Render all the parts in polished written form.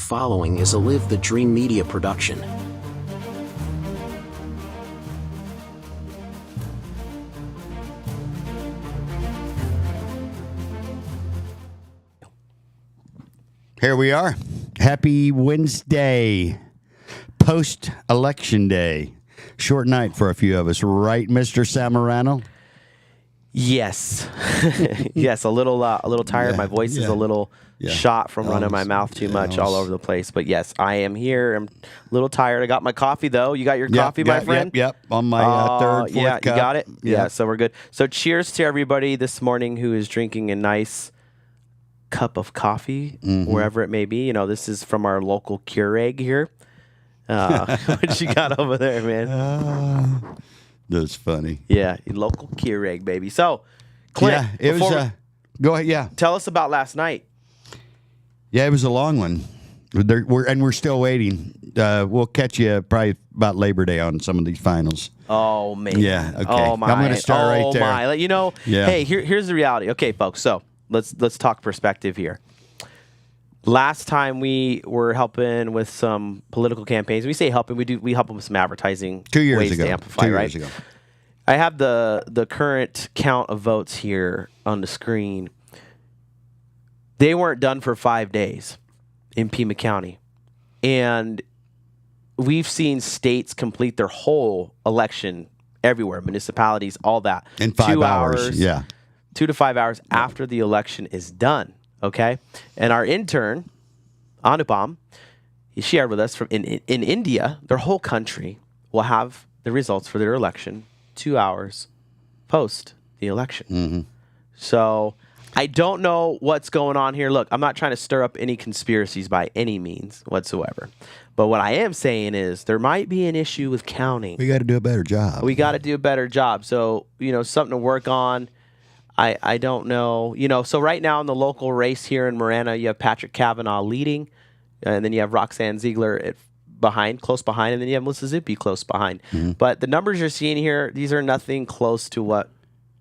following is a Live the Dream Media production. Here we are. Happy Wednesday, post-election day. Short night for a few of us, right, Mr. Samarano? Yes. Yes, a little tired. My voice is a little shot from running my mouth too much all over the place. But yes, I am here. I'm a little tired. I got my coffee, though. You got your coffee, my friend? Yep. On my third, fourth cup. You got it? Yeah, so we're good. So cheers to everybody this morning who is drinking a nice cup of coffee, wherever it may be. You know, this is from our local Keurig here. What you got over there, man? That's funny. Yeah, local Keurig, baby. So, Clint, it was. Go ahead. Yeah, tell us about last night. Yeah, it was a long one. We're still waiting. We'll catch you probably about Labor Day on some of these finals. Oh man. Yeah. Okay. Oh my. I'm going to start right there. Oh my. You know. Yeah. Hey, here's the reality. Okay, folks. So let's talk perspective here. Last time we were helping with some political campaigns. We say helping. We help them with some advertising. 2 years ways ago. To amplify, 2 right? years ago. I have the current count of votes here on the screen. They weren't done for 5 days in Pima County, and we've seen states complete their whole election everywhere, municipalities, all that in 5 2 hours. Yeah. 2 to 5 hours after the election is done. Okay, and our intern, Anupam, he shared with us from in India, their whole country will have the results for their election 2 hours post the election. Mm-hmm. So I don't know what's going on here. Look, I'm not trying to stir up any conspiracies by any means whatsoever. But what I am saying is there might be an issue with counting. We got to do a better job. We got to do a better job. So, something to work on. I don't know. So right now in the local race here in Marana, you have Patrick Cavanaugh leading, and then you have Roxanne Ziegler close behind, and then you have Melissa Zuppi close behind. Mm-hmm. But the numbers you're seeing here, these are nothing close to what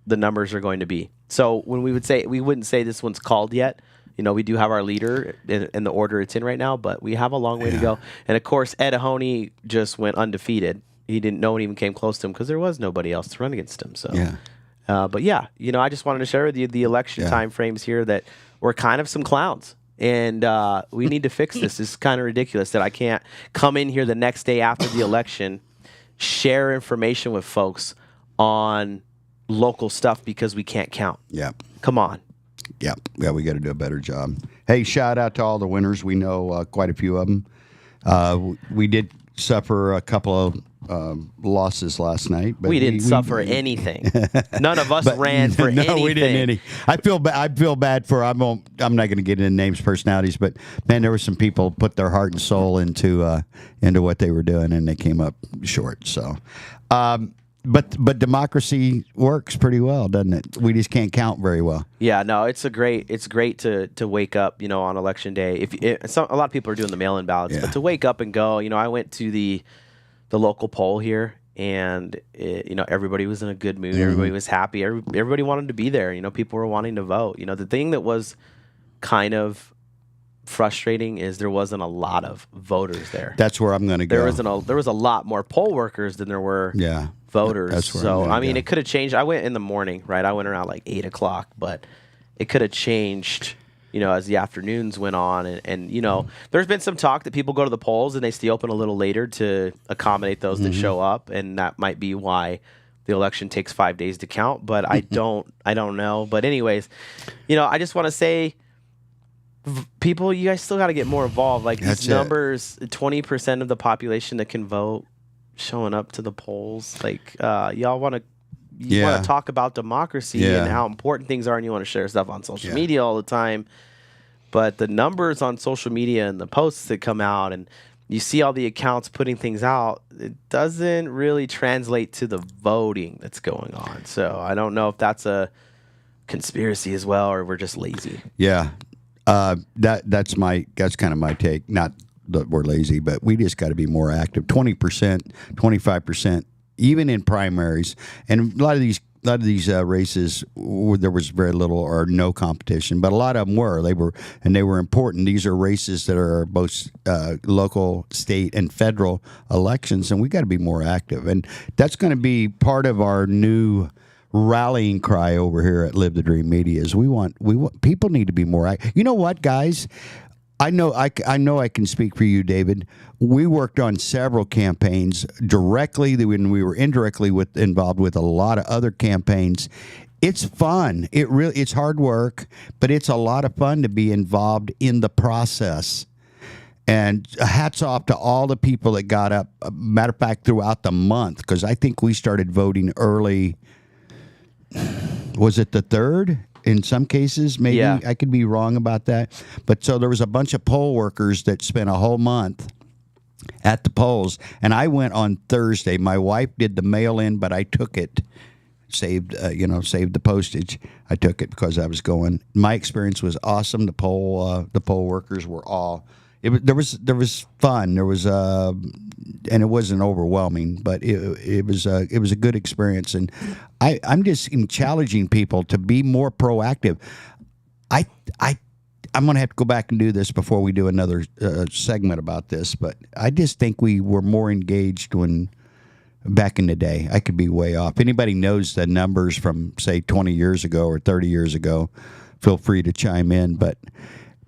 the numbers are going to be. So when we wouldn't say this one's called yet. We do have our leader in the order it's in right now, but we have a long way to go. And of course, Ed Ahoney just went undefeated. No one even came close to him because there was nobody else to run against him. So. Yeah. But yeah, I just wanted to share with you the election time frames here that we're kind of some clowns, and we need to fix this. It's kind of ridiculous that I can't come in here the next day after the election, share information with folks on local stuff because we can't count. Yeah. Come on. Yeah, we got to do a better job. Hey, shout out to all the winners. We know quite a few of them. We did suffer a couple of losses last night, but we didn't suffer anything. None of us ran for anything. No, we didn't any. I feel bad for. I'm not going to get into names, personalities, but man, there were some people put their heart and soul into what they were doing, and they came up short. So, but democracy works pretty well, doesn't it? We just can't count very well. Yeah, no, it's great to wake up, on election day. A lot of people are doing the mail-in ballots, but to wake up and go, I went to the local poll here, and everybody was in a good mood. Mm-hmm. Everybody was happy. Everybody wanted to be there. People were wanting to vote. The thing that was kind of frustrating is there wasn't a lot of voters there. That's where I'm going to go. There was a lot more poll workers than there were voters. That's where so I mean, it could have changed. I went in the morning, right? I went around like 8:00, but it could have changed. As the afternoons went on, and there's been some talk that people go to the polls and they stay open a little later to accommodate those that show up, and that might be why the election takes 5 days to count. But I don't know. But anyways, I just want to say, people, you guys still got to get more involved. Like these numbers, 20% of the population that can vote showing up to the polls. Like y'all want to. You want to talk about democracy and how important things are, and you want to share stuff on social media all the time. But the numbers on social media and the posts that come out, and you see all the accounts putting things out, it doesn't really translate to the voting that's going on. So I don't know if that's a conspiracy as well, or we're just lazy. Yeah, that's kind of my take. Not that we're lazy, but we just got to be more active. 20%, 25%. Even in primaries, and a lot of these lot of these races, there was very little or no competition, but a lot of them were. They were important. These are races that are both local, state, and federal elections, and we got to be more active. And that's going to be part of our new rallying cry over here at Live the Dream Media. Is we want people need to be more active. You know what, guys? I know I can speak for you, David. We worked on several campaigns directly when we were indirectly involved with a lot of other campaigns. It's fun. It's hard work, but it's a lot of fun to be involved in the process. And hats off to all the people that got up. Matter of fact, throughout the month, because I think we started voting early. Was it the 3rd? In some cases, maybe. Yeah. I could be wrong about that. But so there was a bunch of poll workers that spent a whole month at the polls. And I went on Thursday. My wife did the mail-in, but I took it, saved the postage. I took it because I was going. My experience was awesome. The poll workers were all. There was fun. There was and it wasn't overwhelming, but it was a good experience. And I'm just challenging people to be more proactive. I'm going to have to go back and do this before we do another segment about this, but I just think we were more engaged when back in the day. I could be way off. Anybody knows the numbers from say 20 years ago or 30 years ago, feel free to chime in. But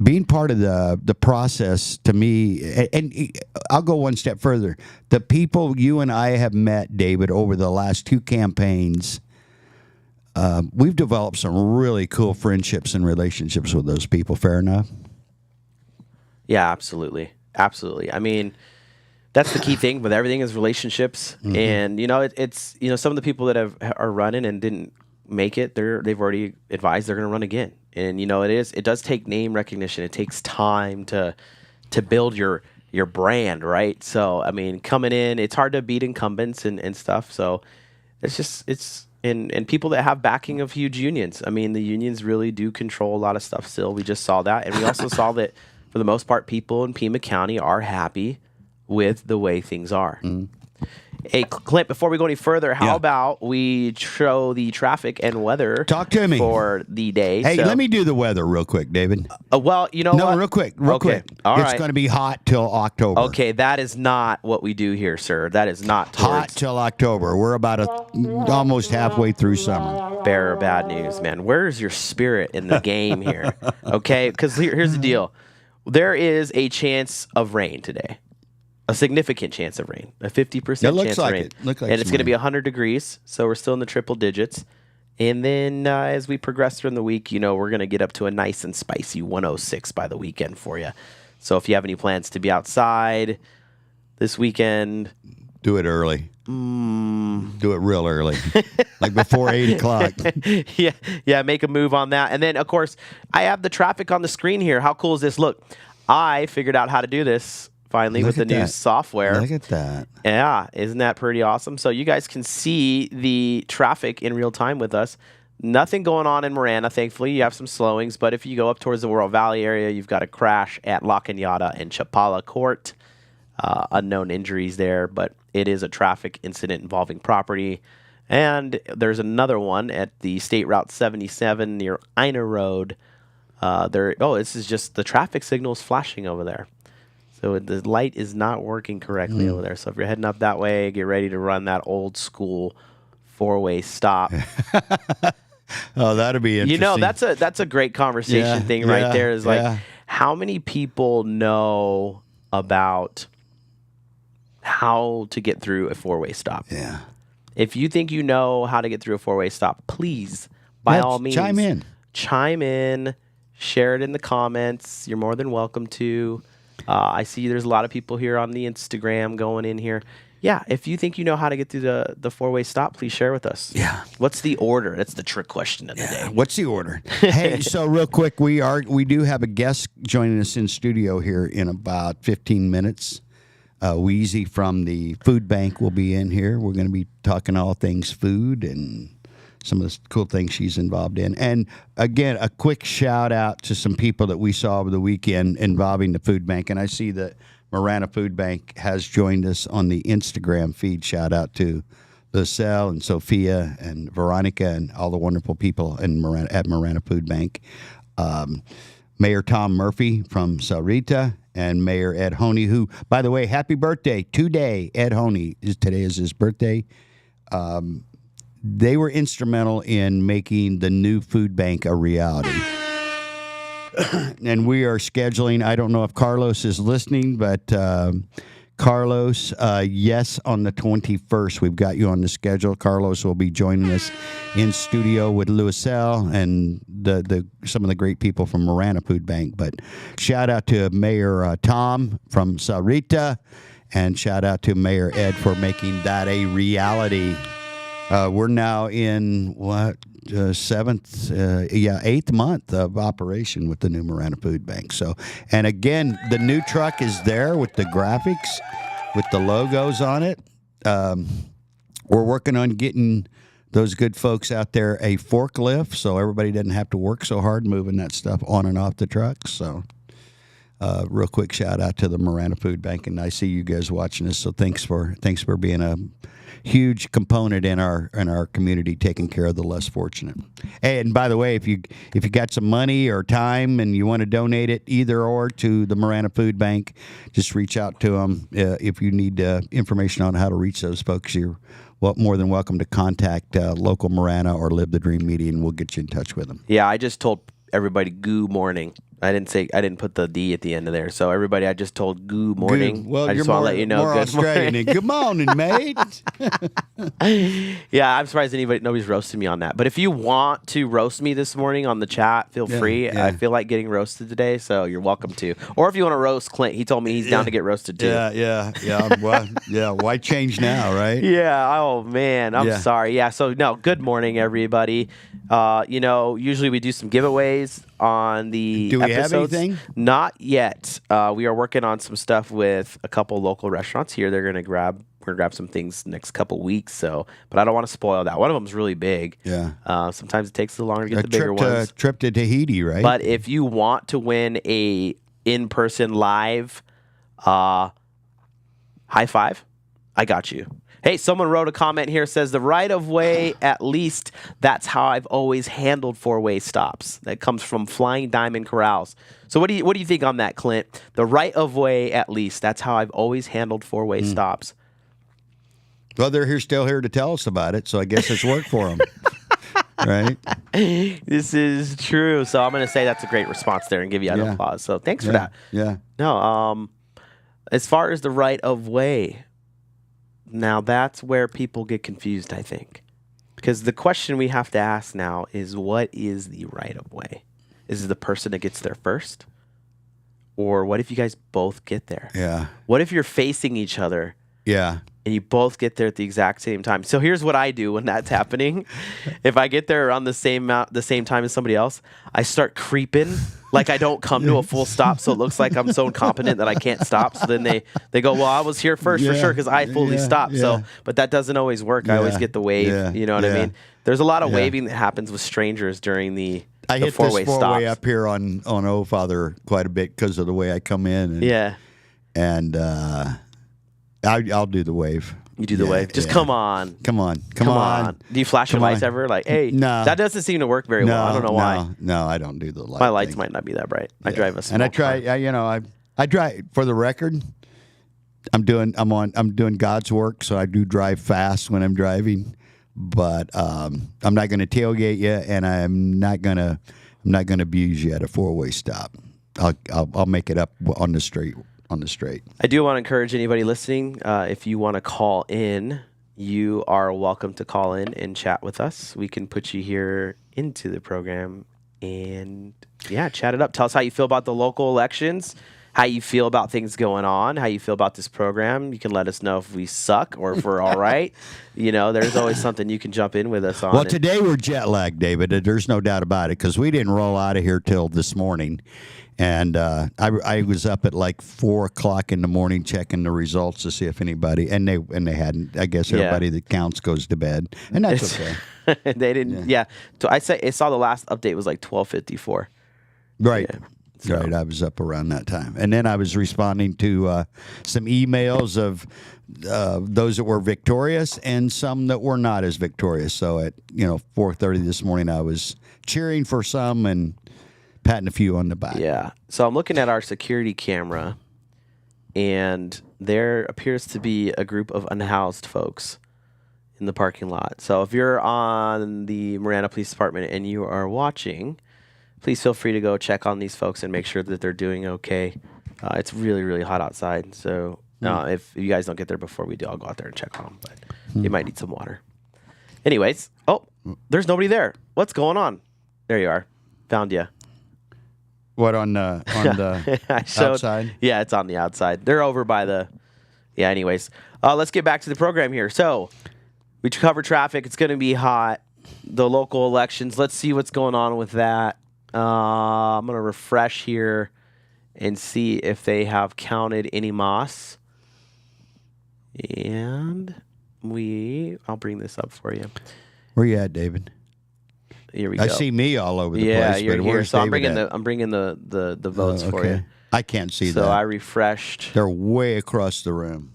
being part of the process to me, and I'll go one step further. The people you and I have met, David, over the last 2 campaigns, we've developed some really cool friendships and relationships with those people. Fair enough? Yeah, absolutely. Absolutely. I mean, that's the key thing with everything is relationships. Mm-hmm. And, it's some of the people that are running and didn't make it, they've already advised they're going to run again. And it does take name recognition. It takes time to build your brand, right? So I mean, coming in, it's hard to beat incumbents and stuff. So and people that have backing of huge unions. I mean, the unions really do control a lot of stuff still. We just saw that, and we also saw that for the most part, people in Pima County are happy with the way things are. Mm-hmm. Hey, Clint, before we go any further, how about we show the traffic and weather Talk to me. For the day? Hey, let me do the weather real quick, David. Well, you know what? No, real quick. All it's going to be hot till October. Okay, that is not what we do here, sir. That is not hot till October. We're about almost halfway through summer. Bearer of bad news, man. Where's your spirit in the game here? Okay, because here's the deal. There is a chance of rain today. A significant chance of rain, a 50% chance of rain. And it's going to be 100 degrees, so we're still in the triple digits. And then as we progress through the week, we're going to get up to a nice and spicy 106 by the weekend for you. So if you have any plans to be outside this weekend, do it early. Do it real early, like before 8 o'clock. Yeah, make a move on that. And then, of course, I have the traffic on the screen here. How cool is this? Look, I figured out how to do this. Finally, with the new software. Look at that. Yeah, isn't that pretty awesome? So you guys can see the traffic in real time with us. Nothing going on in Marana, thankfully. You have some slowings, but if you go up towards the World Valley area, you've got a crash at La Cañada and Chapala Court. Unknown injuries there, but it is a traffic incident involving property. And there's another one at the State Route 77 near Ina Road. This is just the traffic signals flashing over there. So the light is not working correctly over there. So if you're heading up that way, get ready to run that old school 4-way stop. Oh, that'd be interesting. That's a great conversation thing right there. Is like how many people know about how to get through a 4-way stop? Yeah. If you think you know how to get through a 4-way stop, please, by all means, chime in, share it in the comments. You're more than welcome to. I see there's a lot of people here on the Instagram going in here. Yeah, if you think you know how to get through the 4-way stop, please share with us. Yeah. What's the order? That's the trick question of the day. What's the order? Hey, so real quick, we do have a guest joining us in studio here in about 15 minutes. Wheezy from the food bank will be in here. We're going to be talking all things food and some of the cool things she's involved in. And again, a quick shout out to some people that we saw over the weekend involving the food bank. And I see that Marana Food Bank has joined us on the Instagram feed. Shout out to Lucille and Sophia and Veronica and all the wonderful people in at Marana Food Bank. Mayor Tom Murphy from Saurita and Mayor Ed Honey, who, by the way, happy birthday today. Ed Honey, today is his birthday. They were instrumental in making the new food bank a reality. And we are scheduling, I don't know if Carlos is listening, but Carlos, yes, on the 21st, we've got you on the schedule. Carlos will be joining us in studio with Louiselle and some of the great people from Marana Food Bank. But shout out to Mayor Tom from Saurita, and shout out to Mayor Ed for making that a reality. We're now in eighth month of operation with the new Marana Food Bank. So, and again, the new truck is there with the graphics, with the logos on it. We're working on getting those good folks out there a forklift, so everybody doesn't have to work so hard moving that stuff on and off the trucks. So, real quick shout out to the Marana Food Bank, and I see you guys watching this. So thanks for being a huge component in our community, taking care of the less fortunate. And by the way, if you got some money or time and you want to donate it either or to the Marana Food Bank, just reach out to them. If you need information on how to reach those folks, you're more than welcome to contact Local Marana or Live the Dream Media, and we'll get you in touch with them. Yeah, I just told everybody "Goo morning." I didn't put the D at the end of there. So everybody, I just told "Goo morning." Good. Well, I just want to let you know. More good Australian. morning. Good morning, mate. Yeah, I'm surprised nobody's roasted me on that. But if you want to roast me this morning on the chat, feel free. Yeah. I feel like getting roasted today, so you're welcome to. Or if you want to roast Clint, he told me he's down to get roasted too. Yeah. Well, yeah. Why change now, right? Yeah. Oh man, I'm sorry. Yeah. So no. Good morning, everybody. Usually we do some giveaways on the Do we episodes. have anything? Not yet. We are working on some stuff with a couple local restaurants here. We're gonna grab some things next couple weeks. So, but I don't want to spoil that. One of them's really big. Yeah. Sometimes it takes a little longer to get the bigger ones. Trip to Tahiti, right? But if you want to win a in-person live high five, I got you. Hey, someone wrote a comment here, says the right of way, at least that's how I've always handled four-way stops. That comes from Flying Diamond Corrals. So what do you think on that, Clint? The right of way, at least that's how I've always handled four-way stops. Well, they're still here to tell us about it, so I guess it's worked for them. Right? This is true. So I'm going to say that's a great response there and give you an applause. So thanks for that. Yeah. No, as far as the right of way, now that's where people get confused, I think. Because the question we have to ask now is, what is the right of way? Is it the person that gets there first? Or what if you guys both get there? Yeah. What if you're facing each other? Yeah. And you both get there at the exact same time. So here's what I do when that's happening. If I get there around the same time as somebody else, I start creeping like I don't come to a full stop, so it looks like I'm so incompetent that I can't stop. So then they go, well, I was here first for sure because I fully stopped. Yeah. So, but that doesn't always work. I always get the wave. Yeah. You know what I mean? There's a lot of waving that happens with strangers during the I hit four-way this four-way stops. up here on O Father quite a bit because of the way I come in. And I'll do the wave. You do the wave. Just come on. Come on. Do you flash your lights ever? Like, hey, no. That doesn't seem to work very well. I don't know why. No, I don't do the light. My lights might not be that bright. I drive a small and I try. car. I drive for the record. I'm doing God's work, so I do drive fast when I'm driving. But I'm not going to tailgate you, and I'm not going to abuse you at a four-way stop. I'll make it up on the straight. I do want to encourage anybody listening, if you want to call in, you are welcome to call in and chat with us. We can put you here into the program and, chat it up. Tell us how you feel about the local elections, how you feel about things going on, how you feel about this program. You can let us know if we suck or if we're all right. There's always something you can jump in with us on. Well, today we're jet lagged, David. There's no doubt about it because we didn't roll out of here till this morning. And I was up at like 4:00 in the morning checking the results to see if anybody and they hadn't. I guess everybody that counts goes to bed, and that's okay. They didn't. Yeah. So I saw the last update was like 12:54. Right. So. Right, I was up around that time, and then I was responding to some emails of those that were victorious and some that were not as victorious. So at 4:30 this morning, I was cheering for some and patting a few on the back. Yeah. So I'm looking at our security camera, and there appears to be a group of unhoused folks in the parking lot. So if you're on the Marana Police Department and you are watching, please feel free to go check on these folks and make sure that they're doing okay. It's really, really hot outside. So if you guys don't get there before we do, I'll go out there and check on them. But they might need some water. Anyways, there's nobody there. What's going on? There you are. Found you. What on the outside? Yeah, it's on the outside. They're over by the. Yeah. Anyways, let's get back to the program here. So we cover traffic. It's going to be hot. The local elections. Let's see what's going on with that. I'm going to refresh here and see if they have counted any moss. And I'll bring this up for you. Where you at, David? Here we go. I see me all over the place. Yeah, you're but here. where's So I'm David bringing the votes for you. I can't see So that. I refreshed. They're way across the room.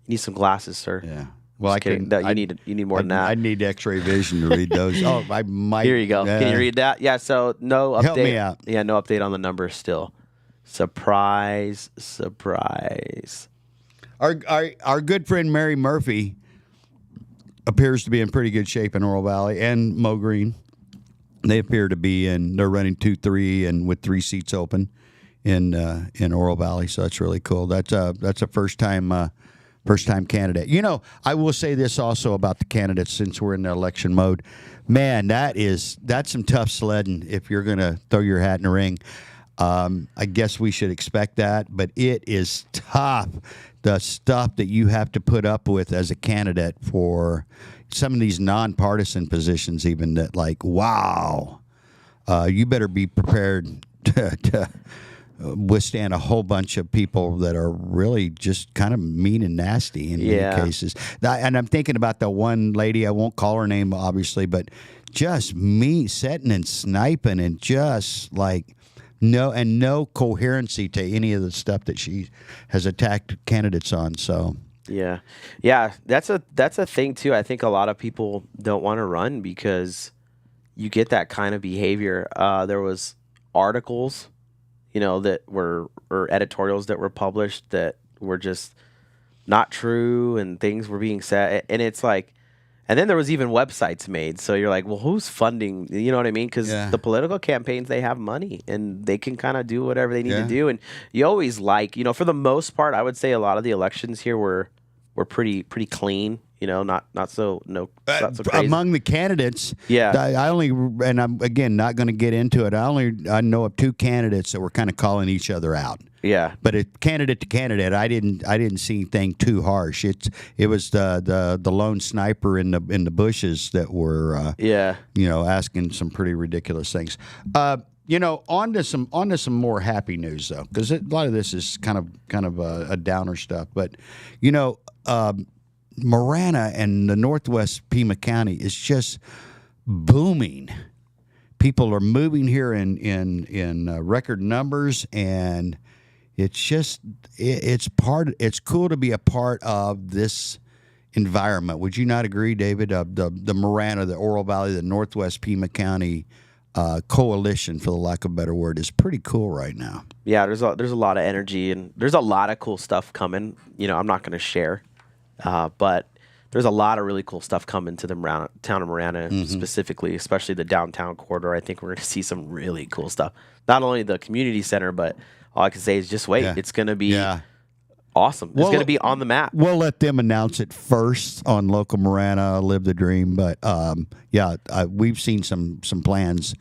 You need some glasses, sir. Yeah. Well, Just kidding. No, you need more than that. I need X-ray vision to read those. Oh, I might. Here you go. Can you read that? Yeah. So no update. Help me out. Yeah, no update on the numbers still. Surprise, surprise. Our good friend Mary Murphy appears to be in pretty good shape in Oro Valley, and Mo Green. They appear to be in. They're running 2-3 and with 3 seats open in Oro Valley. So that's really cool. That's a first time candidate. I will say this also about the candidates since we're in the election mode. Man, that's some tough sledding if you're going to throw your hat in the ring. I guess we should expect that, but it is tough. The stuff that you have to put up with as a candidate for some of these nonpartisan positions, even that, like, wow, you better be prepared to withstand a whole bunch of people that are really just kind of mean and nasty in many cases. And I'm thinking about the one lady, I won't call her name, obviously, but just mean, setting and sniping and just like no coherency to any of the stuff that she has attacked candidates on. So yeah, that's a thing too. I think a lot of people don't want to run because you get that kind of behavior. There was articles, that were or editorials that were published that were just not true, and things were being said, and it's like. And then there was even websites made. So you're like, well, who's funding? You know what I mean? Because the political campaigns, they have money and they can kind of do whatever they need to do. And you always for the most part, I would say a lot of the elections here were pretty clean. Not so crazy. Among the candidates, and I'm again not going to get into it. I know of 2 candidates that were kind of calling each other out. Yeah, but candidate to candidate, I didn't see anything too harsh. It was the lone sniper in the bushes that were asking some pretty ridiculous things. On to some more happy news though, because a lot of this is kind of a downer stuff. But Marana and the Northwest Pima County is just booming. People are moving here in record numbers, and it's cool to be a part of this environment. Would you not agree, David? The Marana, the Oro Valley, the Northwest Pima County coalition, for the lack of a better word, is pretty cool right now. Yeah, there's a lot of energy, and there's a lot of cool stuff coming. I'm not going to share. But there's a lot of really cool stuff coming to the town of Marana, specifically, especially the downtown corridor. I think we're going to see some really cool stuff. Not only the community center, but all I can say is just wait. Yeah. It's going to be awesome. It's going to be on the map. We'll let them announce it first on Local Marana, Live the Dream. But, we've seen some plans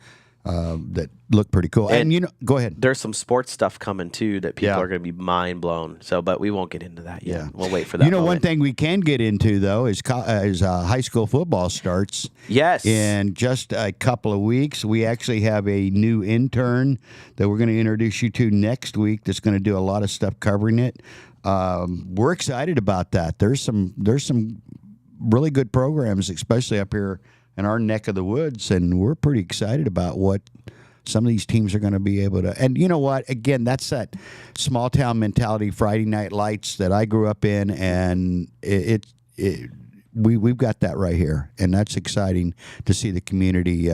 that look pretty cool. And go ahead. There's some sports stuff coming too that people are going to be mind blown. So, but we won't get into that yet. Yeah. We'll wait for that. One thing we can get into though is high school football starts. Yes. In just a couple of weeks. We actually have a new intern that we're going to introduce you to next week. That's going to do a lot of stuff covering it. We're excited about that. There's some really good programs, especially up here in our neck of the woods, and we're pretty excited about what some of these teams are going to be able to. And you know what? Again, that's that small town mentality, Friday Night Lights that I grew up in, and we've got that right here, and that's exciting to see the community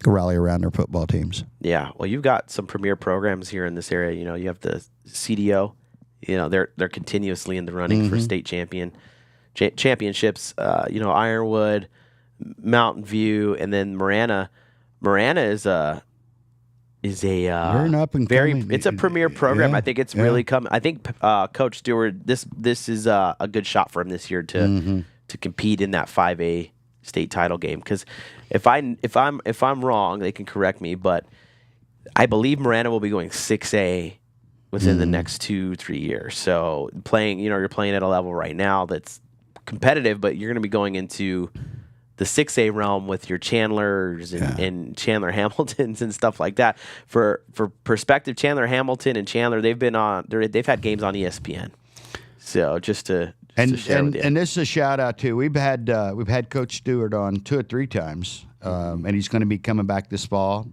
rally around their football teams. Yeah, well, you've got some premier programs here in this area. You know, you have the CDO. You know, they're continuously in the running for state championships. You know, Ironwood, Mountain View, and then Marana. Marana is a it's a premier program. I think it's really come. I think Coach Stewart, this is a good shot for him this year to compete in that 5A state title game. Because if I'm wrong, they can correct me, but I believe Marana will be going 6A within the next 2-3 years. So you're playing at a level right now that's competitive, but you're going to be going into the 6A realm with your Chandlers and Chandler Hamiltons and stuff like that. For perspective, Chandler Hamilton and Chandler, they've had games on ESPN. So just to share with you. And this is a shout out too. We've had Coach Stewart on 2 or 3 times. And he's going to be coming back this fall.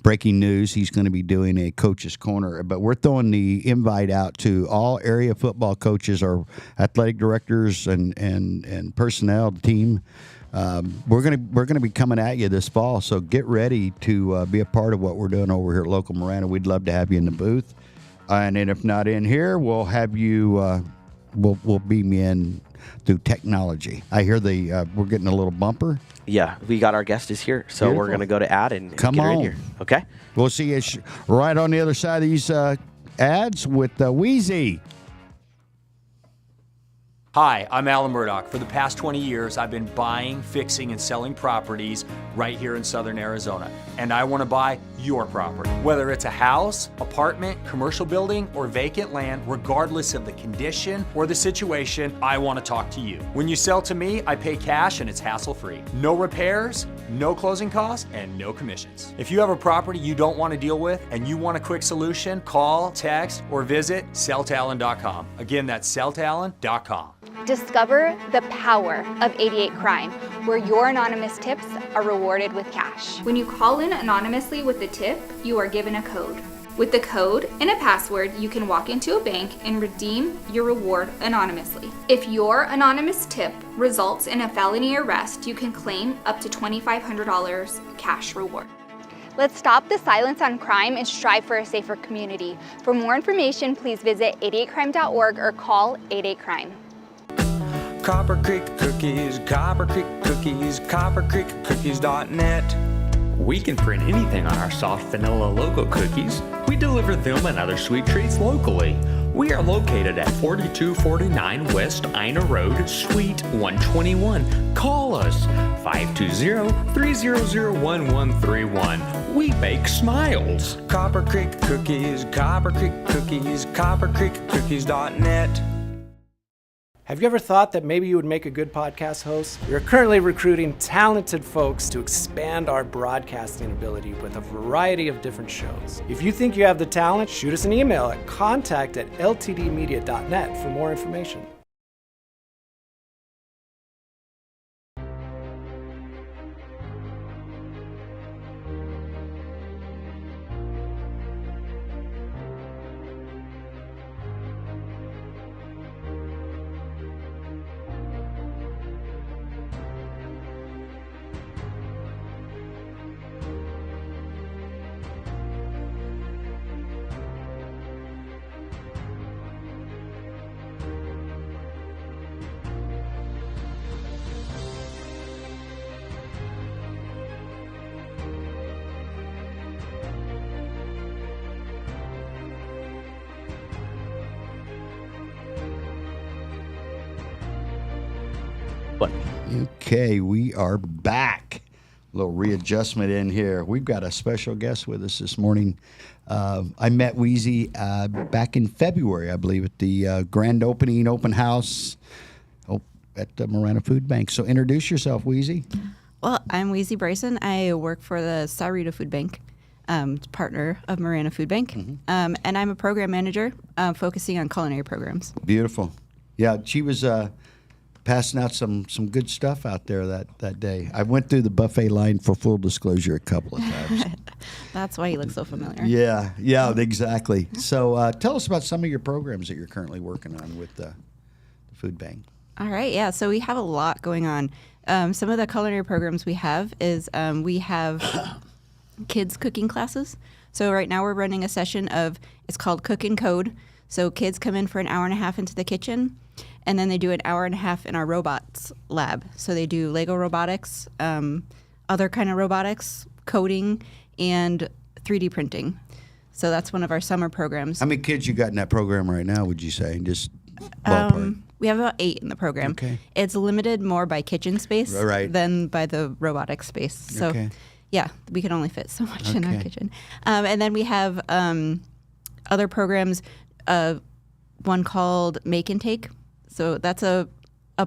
Breaking news, he's going to be doing a coach's corner. But we're throwing the invite out to all area football coaches, our athletic directors and personnel team. We're gonna be coming at you this fall, so get ready to be a part of what we're doing over here at Local Marana. We'd love to have you in the booth, and then if not in here, we'll have you. We'll beam you in through technology. I hear we're getting a little bumper. Yeah, we got our guest is here, so Beautiful. We're gonna go to ad and Come get her on in here. Okay, we'll see you right on the other side of these ads with Wheezy. Hi, I'm Alan Murdoch. For the past 20 years, I've been buying, fixing, and selling properties right here in Southern Arizona. And I want to buy your property. Whether it's a house, apartment, commercial building, or vacant land, regardless of the condition or the situation, I want to talk to you. When you sell to me, I pay cash and it's hassle-free. No repairs, no closing costs, and no commissions. If you have a property you don't want to deal with and you want a quick solution, call, text, or visit selltalon.com. Again, that's selltalon.com. Discover the power of 88 Crime, where your anonymous tips are rewarded with cash. When you call in anonymously with the tip, you are given a code. With the code and a password, you can walk into a bank and redeem your reward anonymously. If your anonymous tip results in a felony arrest, you can claim up to $2,500 cash reward. Let's stop the silence on crime and strive for a safer community. For more information, please visit 88crime.org or call 88crime. Copper Creek Cookies, Copper Creek Cookies, CopperCreekCookies.net. We can print anything on our soft vanilla logo cookies. We deliver them and other sweet treats locally. We are located at 4249 West Ina Road, Suite 121. Call us 520-300-1131. We bake smiles. Copper Creek Cookies, Copper Creek Cookies, CopperCreekCookies.net. Have you ever thought that maybe you would make a good podcast host? We are currently recruiting talented folks to expand our broadcasting ability with a variety of different shows. If you think you have the talent, shoot us an email at contact@ltdmedia.net for more information. Okay, we are back. A little readjustment in here. We've got a special guest with us this morning. I met Wheezy back in February, I believe, at the grand open house at the Marana Food Bank. So introduce yourself, Wheezy. Well, I'm Wheezy Bryson. I work for the Sahuarita Food Bank, partner of Marana Food Bank. And I'm a program manager focusing on culinary programs. Beautiful. Yeah, she was passing out some good stuff out there that day. I went through the buffet line, for full disclosure, a couple of times. That's why he looks so familiar. Yeah, exactly. So tell us about some of your programs that you're currently working on with the food bank. All right, yeah. So we have a lot going on. Some of the culinary programs we have is we have kids cooking classes. So right now we're running a session it's called Cook and Code. So kids come in for an hour and a half into the kitchen, and then they do an hour and a half in our robots lab. So they do Lego robotics, other kind of robotics, coding, and 3D printing. So that's one of our summer programs. How many kids you got in that program right now, would you say? Just ballpark. We have about 8 in the program. Okay. It's limited more by kitchen space than by the robotic space. So, yeah, we can only fit so much in our kitchen. And then we have other programs, one called Make and Take. So that's a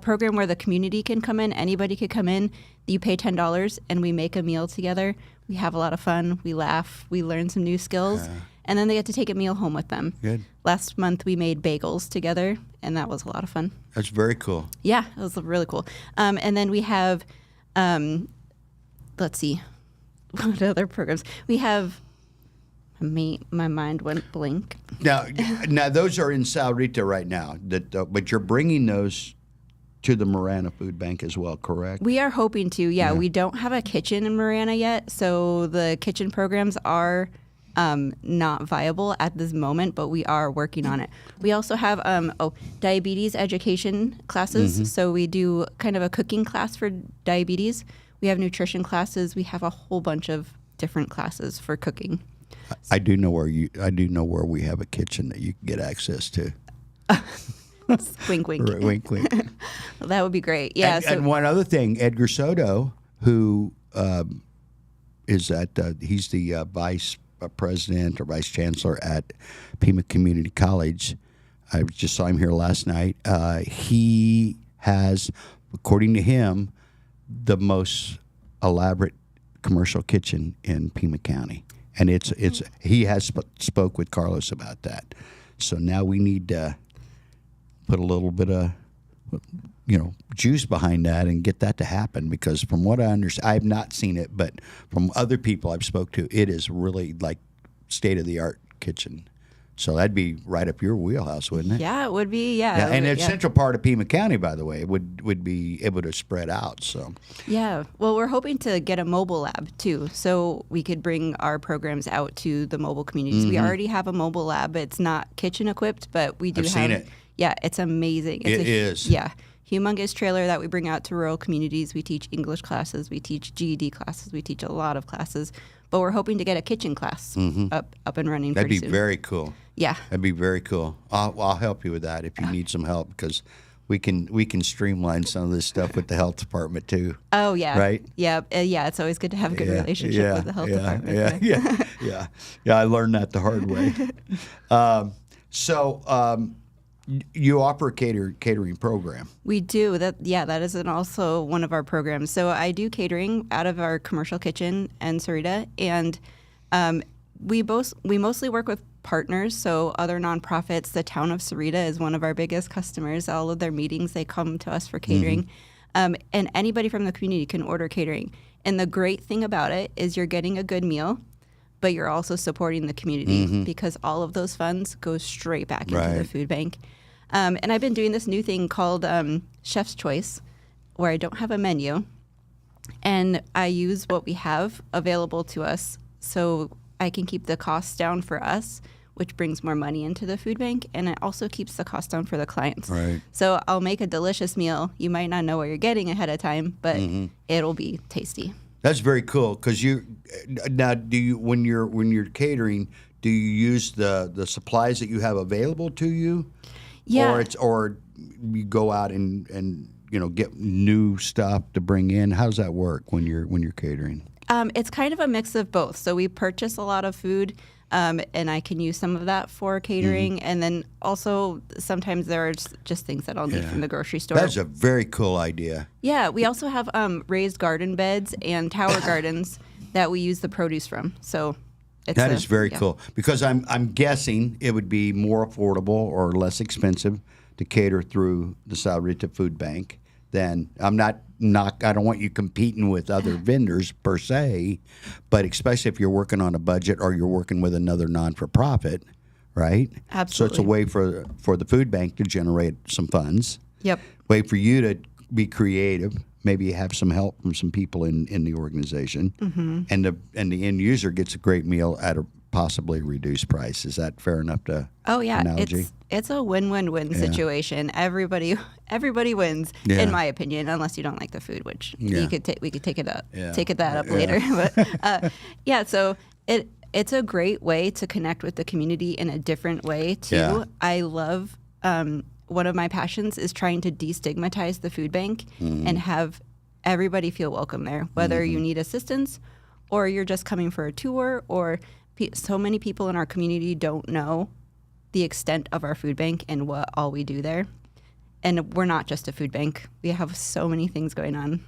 program where the community can come in. Anybody could come in. You pay $10, and we make a meal together. We have a lot of fun. We laugh. We learn some new skills. And then they get to take a meal home with them. Good. Last month, we made bagels together, and that was a lot of fun. That's very cool. Yeah, it was really cool. And then we have, let's see, what other programs? We have, my mind went blank. Now those are in Saurita right now, but you're bringing those to the Marana Food Bank as well, correct? We are hoping to, yeah. We don't have a kitchen in Marana yet, so the kitchen programs are not viable at this moment, but we are working on it. We also have diabetes education classes. So we do kind of a cooking class for diabetes. We have nutrition classes. We have a whole bunch of different classes for cooking. I do know where we have a kitchen that you can get access to. Wink, wink. Wink, wink. Well, that would be great. Yeah. And one other thing, Edgar Soto, who is he's the vice president or vice chancellor at Pima Community College. I just saw him here last night. He has, according to him, the most elaborate commercial kitchen in Pima County, and he has spoke with Carlos about that. So now we need to put a little bit of juice behind that and get that to happen, because from what I understand, I have not seen it, but from other people I've spoke to, it is really like state-of-the-art kitchen. So that'd be right up your wheelhouse, wouldn't it? Yeah, it would be. Yeah, and it's central part of Pima County, by the way. It would be able to spread out. So yeah, well, we're hoping to get a mobile lab too, so we could bring our programs out to the mobile communities. We already have a mobile lab. It's not kitchen equipped, but we do I've have. seen it. Yeah, it's amazing. It is. Yeah, humongous trailer that we bring out to rural communities. We teach English classes. We teach GED classes. We teach a lot of classes. But we're hoping to get a kitchen class up and running. That'd be soon. very cool. Yeah, that'd be very cool. I'll help you with that if you need some help, because we can streamline some of this stuff with the health department too. Oh yeah, right. Yeah, yeah. It's always good to have a good relationship with the health department. Yeah. I learned that the hard way. You offer a catering program. We do. That is also one of our programs. So I do catering out of our commercial kitchen in Sarita, and we mostly work with partners, so other nonprofits. The town of Sarita is one of our biggest customers. All of their meetings, they come to us for catering, and anybody from the community can order catering. And the great thing about it is you're getting a good meal, but you're also supporting the community, because all of those funds go straight back into the food bank. And I've been doing this new thing called Chef's Choice, where I don't have a menu, and I use what we have available to us, so I can keep the costs down for us, which brings more money into the food bank, and it also keeps the cost down for the clients. Right. So I'll make a delicious meal. You might not know what you're getting ahead of time, but it'll be tasty. That's very cool. Because when you're catering, do you use the supplies that you have available to you? Yeah. Or you go out and get new stuff to bring in. How does that work when you're catering? It's kind of a mix of both. So we purchase a lot of food, and I can use some of that for catering. And then also sometimes there are just things that I'll need from the grocery store. That's a very cool idea. Yeah, we also have raised garden beds and tower gardens that we use the produce from. So that is very cool, because I'm guessing it would be more affordable or less expensive to cater through the Saurita Food Bank then I'm not I don't want you competing with other vendors per se, but especially if you're working on a budget or you're working with another non-for-profit, right? Absolutely. So it's a way for the food bank to generate some funds. Yep. Way for you to be creative, maybe have some help from some people in the organization, and the end user gets a great meal at a possibly reduced price. Is that fair enough to analogy? It's a win-win-win situation. Everybody wins, in my opinion, unless you don't like the food, which we could take it up later. But so it's a great way to connect with the community in a different way too. Yeah. I love one of my passions is trying to destigmatize the food bank and have everybody feel welcome there, whether you need assistance or you're just coming for a tour, or so many people in our community don't know the extent of our food bank and what all we do there. And we're not just a food bank. We have so many things going on.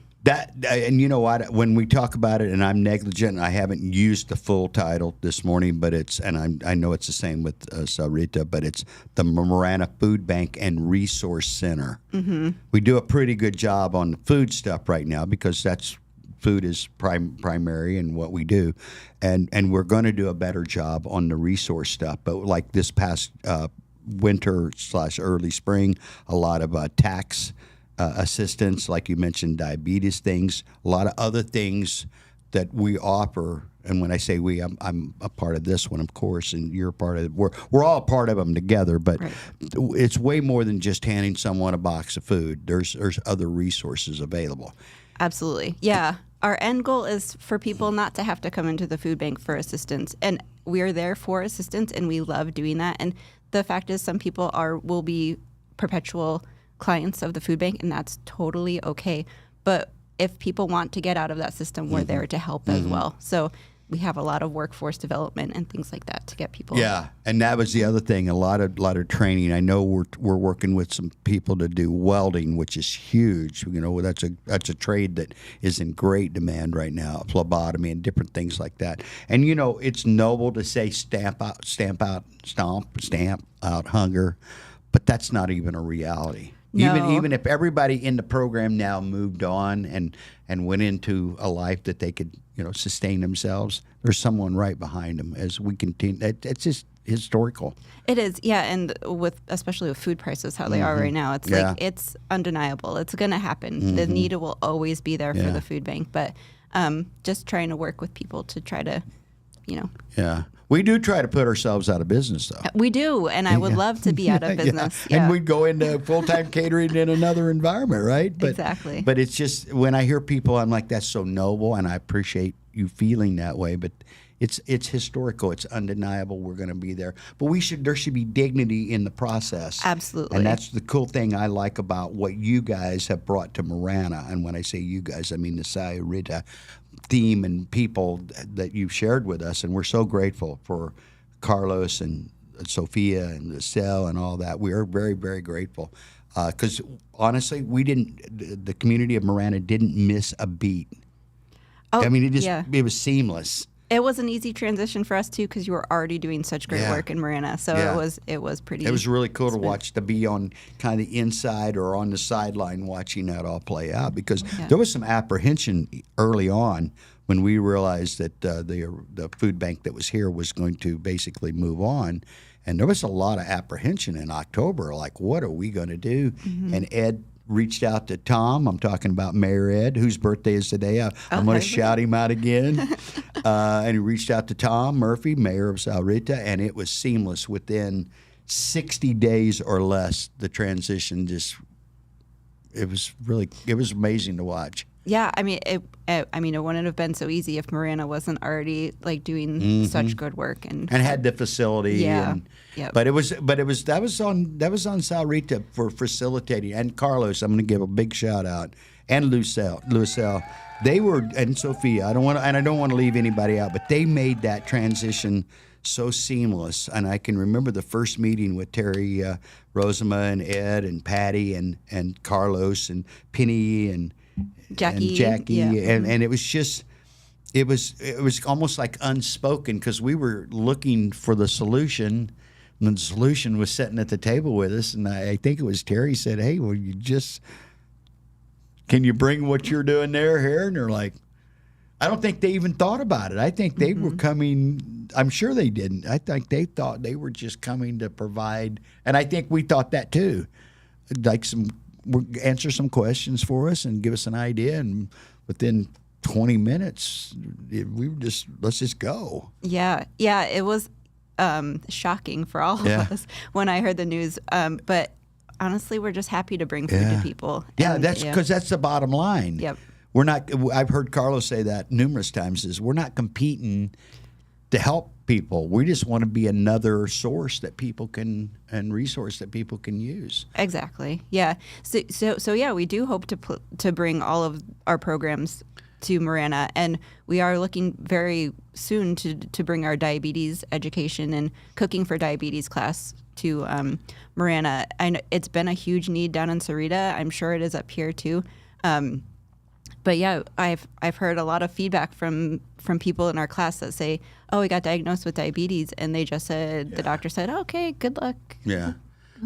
And you know what? When we talk about it, and I'm negligent, I haven't used the full title this morning, but I know it's the same with Sahuarita, but it's the Marana Food Bank and Resource Center. Mm-hmm. We do a pretty good job on the food stuff right now because food is primary in what we do, and we're going to do a better job on the resource stuff. But like this past winter / early spring, a lot of tax assistance, like you mentioned, diabetes things, a lot of other things that we offer. And when I say we, I'm a part of this one, of course, and you're a part of it. We're all a part of them together, but it's way more than just handing someone a box of food. There's other resources available. Absolutely. Yeah. Our end goal is for people not to have to come into the food bank for assistance. And we're there for assistance, and we love doing that. And the fact is some people will be perpetual clients of the food bank, and that's totally okay. But if people want to get out of that system, we're there to help as well. So we have a lot of workforce development and things like that to get people. Yeah, and that was the other thing. A lot of training. I know we're working with some people to do welding, which is huge. You know, that's a trade that is in great demand right now. Phlebotomy and different things like that. And you know, it's noble to say stamp out hunger, but that's not even a reality. No. Even if everybody in the program now moved on and went into a life that they could, sustain themselves, there's someone right behind them as we continue. It's just historical. It is, yeah, and especially with food prices, how they are right now, it's like it's undeniable. It's going to happen. The need will always be there for the food bank, but just trying to work with people to try to, Yeah. We do try to put ourselves out of business, though. We do, and I would love to be out of business. And we'd go into full-time catering in another environment, right? But, exactly. But it's just, when I hear people, I'm like, that's so noble, and I appreciate you feeling that way. But it's historical. It's undeniable. We're going to be there. But there should be dignity in the process. Absolutely. And that's the cool thing I like about what you guys have brought to Marana. And when I say you guys, I mean the Sahuarita theme and people that you've shared with us, and we're so grateful for Carlos and Sophia and Lucille and all that. We are very, very grateful because honestly, the community of Marana didn't miss a beat. Oh, I mean, it was seamless. It was an easy transition for us too because you were already doing such great work in Marana, so it was pretty. It was really cool to be on kind of the inside or on the sideline watching that all play out because there was some apprehension early on when we realized that the food bank that was here was going to basically move on, and there was a lot of apprehension in October, like what are we going to do? And Ed reached out to Tom. I'm talking about Mayor Ed, whose birthday is today. I'm going to shout him out again. And he reached out to Tom Murphy, mayor of Sahuarita, and it was seamless. Within 60 days or less, the transition it was amazing to watch. Yeah, I mean, it wouldn't have been so easy if Marana wasn't already like doing such good work and had the facility. Yeah. But that was on Sahuarita for facilitating, and Carlos. I'm going to give a big shout out, and Lucille. They were, and Sophia. I don't want to leave anybody out, but they made that transition so seamless. And I can remember the first meeting with Terry, Rosema, and Ed, and Patty, and Carlos, and Penny, and Jackie, and it was just, it was almost like unspoken because we were looking for the solution, and the solution was sitting at the table with us, and I think it was Terry said, "Hey, well, you just Can you bring what you're doing there here? And they're like, I don't think they even thought about it. I think they were coming. I'm sure they didn't. I think they thought they were just coming to provide. And I think we thought that too. Like answer some questions for us and give us an idea. And within 20 minutes, we were just, let's just go. Yeah. It was shocking for all of us when I heard the news. But honestly, we're just happy to bring food to people. Yeah, And, that's because that's the bottom line. Yep. We're not. I've heard Carlos say that numerous times. Is we're not competing to help people. We just want to be another source that people can and resource that people can use. Exactly. Yeah. So yeah, we do hope to bring all of our programs to Marana, and we are looking very soon to bring our diabetes education and cooking for diabetes class to Marana. And it's been a huge need down in Sarita. I'm sure it is up here too. But yeah, I've heard a lot of feedback from people in our class that say, "Oh, we got diagnosed with diabetes," and they just said the doctor said, "Okay, good luck." Yeah,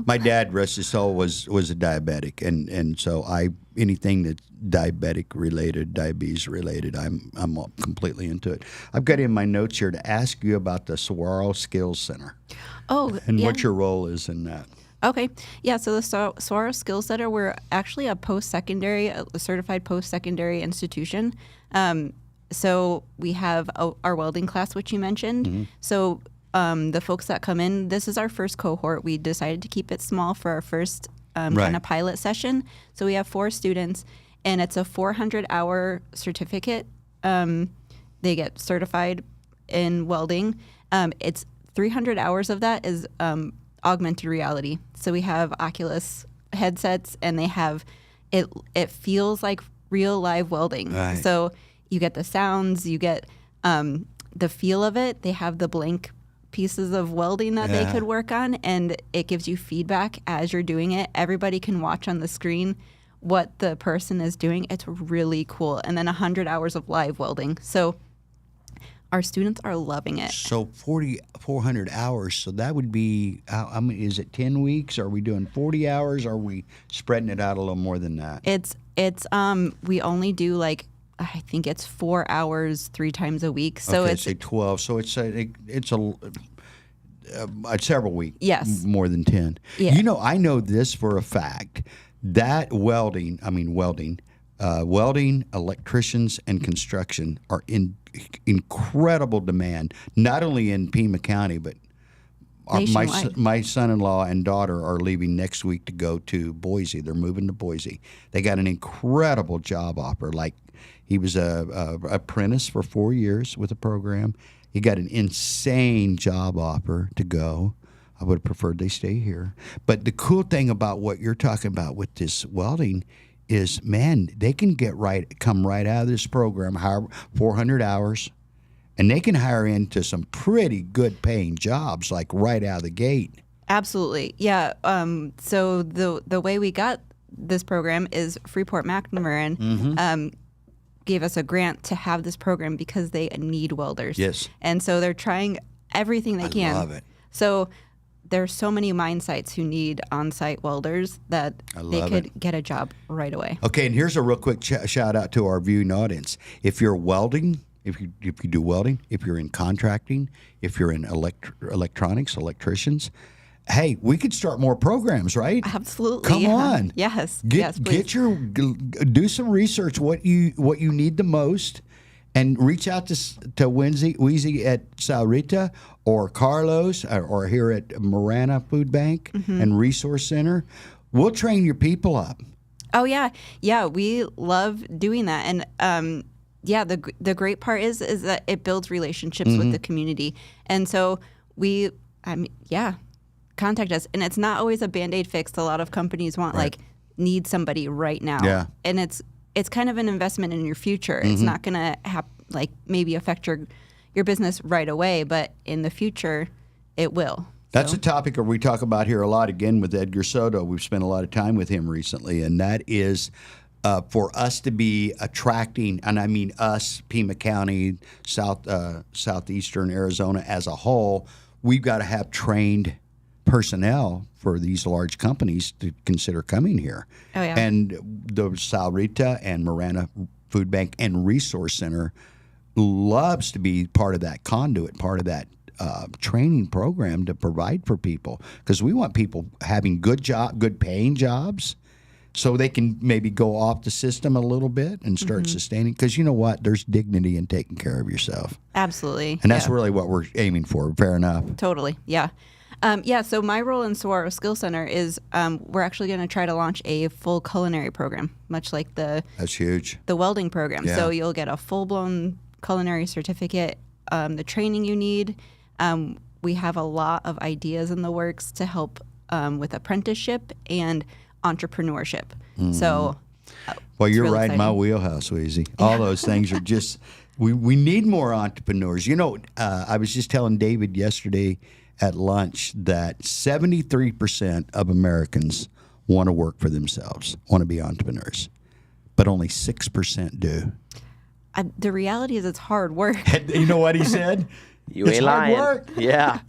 my dad, rest his soul, was a diabetic, and so anything that's diabetic related, diabetes related, I'm completely into it. I've got in my notes here to ask you about the Saguaro Skills Center. Oh, and what your role is in that. Okay. Yeah, so the Saguaro Skills Center, we're actually a certified post-secondary institution. So we have our welding class, which you mentioned. Mm-hmm. So the folks that come in, this is our first cohort. We decided to keep it small for our first kind of pilot session. So we have 4 students, and it's a 400-hour certificate. They get certified in welding. It's 300 hours of that is augmented reality. So we have Oculus headsets, and they have it feels like real live welding. Right. So you get the sounds, you get the feel of it. They have the blank pieces of welding that they could work on, and it gives you feedback as you're doing it. Everybody can watch on the screen what the person is doing. It's really cool. And then 100 hours of live welding. So our students are loving it. So 400 hours. So that would be, I mean, is it 10 weeks? Are we doing 40 hours? Or are we spreading it out a little more than that? It's we only do I think it's 4 hours 3 times a week. So okay, it's say 12. So it's a several weeks. Yes. More than 10. Yeah. You know, I know this for a fact that welding, electricians, and construction are in incredible demand, not only in Pima County, but my son-in-law and daughter are leaving next week to go to Boise. They're moving to Boise. They got an incredible job offer. Like, he was a apprentice for 4 years with a program. He got an insane job offer to go. I would have preferred they stay here. But the cool thing about what you're talking about with this welding is, man, they can come right out of this program, hire 400 hours, and they can hire into some pretty good paying jobs, like right out of the gate. Absolutely. Yeah. So the way we got this program is Freeport McMurrin gave us a grant to have this program because they need welders. Yes. And so they're trying everything they can. I love it. So there's so many mine sites who need on-site welders that they could get a job right away. Okay, and here's a real quick shout out to our viewing audience. If you're welding, if you do welding, if you're in contracting, if you're in electronics, electricians, hey, we could start more programs, right? Absolutely. Come on. Yes. Do some research what you need the most, and reach out to Weezy at Saurita or Carlos or here at Marana Food Bank and Resource Center. We'll train your people up. Oh yeah, we love doing that, and the great part is that it builds relationships with the community, and so contact us. And it's not always a Band-Aid fix. A lot of companies want need somebody right now, and it's kind of an investment in your future. It's not going to maybe affect your business right away, but in the future, it will. That's a topic that we talk about here a lot, again, with Edgar Soto. We've spent a lot of time with him recently, and that is for us to be attracting, and I mean us, Pima County, southeastern Arizona as a whole, we've got to have trained personnel for these large companies to consider coming here. Oh, yeah. And the Salrita and Marana Food Bank and Resource Center loves to be part of that conduit, part of that training program to provide for people, because we want people having good paying jobs, so they can maybe go off the system a little bit and start sustaining. Because you know what, there's dignity in taking care of yourself. Absolutely. And that's really what we're aiming for. Fair enough. Totally. Yeah. So my role in Saguaro Skill Center is we're actually going to try to launch a full culinary program, much like that's huge. The welding program. Yeah. So you'll get a full-blown culinary certificate, the training you need. We have a lot of ideas in the works to help with apprenticeship and entrepreneurship. So Well, you're really right in my exciting. wheelhouse, Weezy. All those things are just, we need more entrepreneurs. You know, I was just telling David yesterday at lunch that 73% of Americans want to work for themselves, want to be entrepreneurs, but only 6% do. The reality is it's hard work. You know what he said? You It's ain't hard lying. work. Yeah.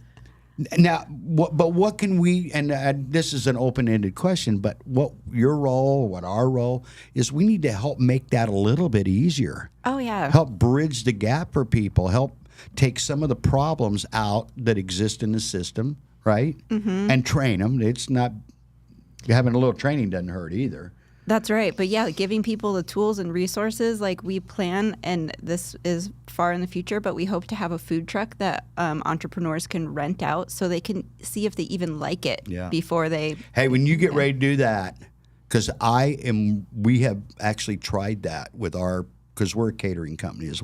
Now, but what can we, and this is an open-ended question, but what your role, what our role is, we need to help make that a little bit easier. Oh, yeah. Help bridge the gap for people, help take some of the problems out that exist in the system, right? And train them. It's not, having a little training doesn't hurt either. That's right. But yeah, giving people the tools and resources, like we plan, and this is far in the future, but we hope to have a food truck that entrepreneurs can rent out so they can see if they even like it before they. Hey, when you get ready to do that, because we have actually tried that with because we're a catering company, is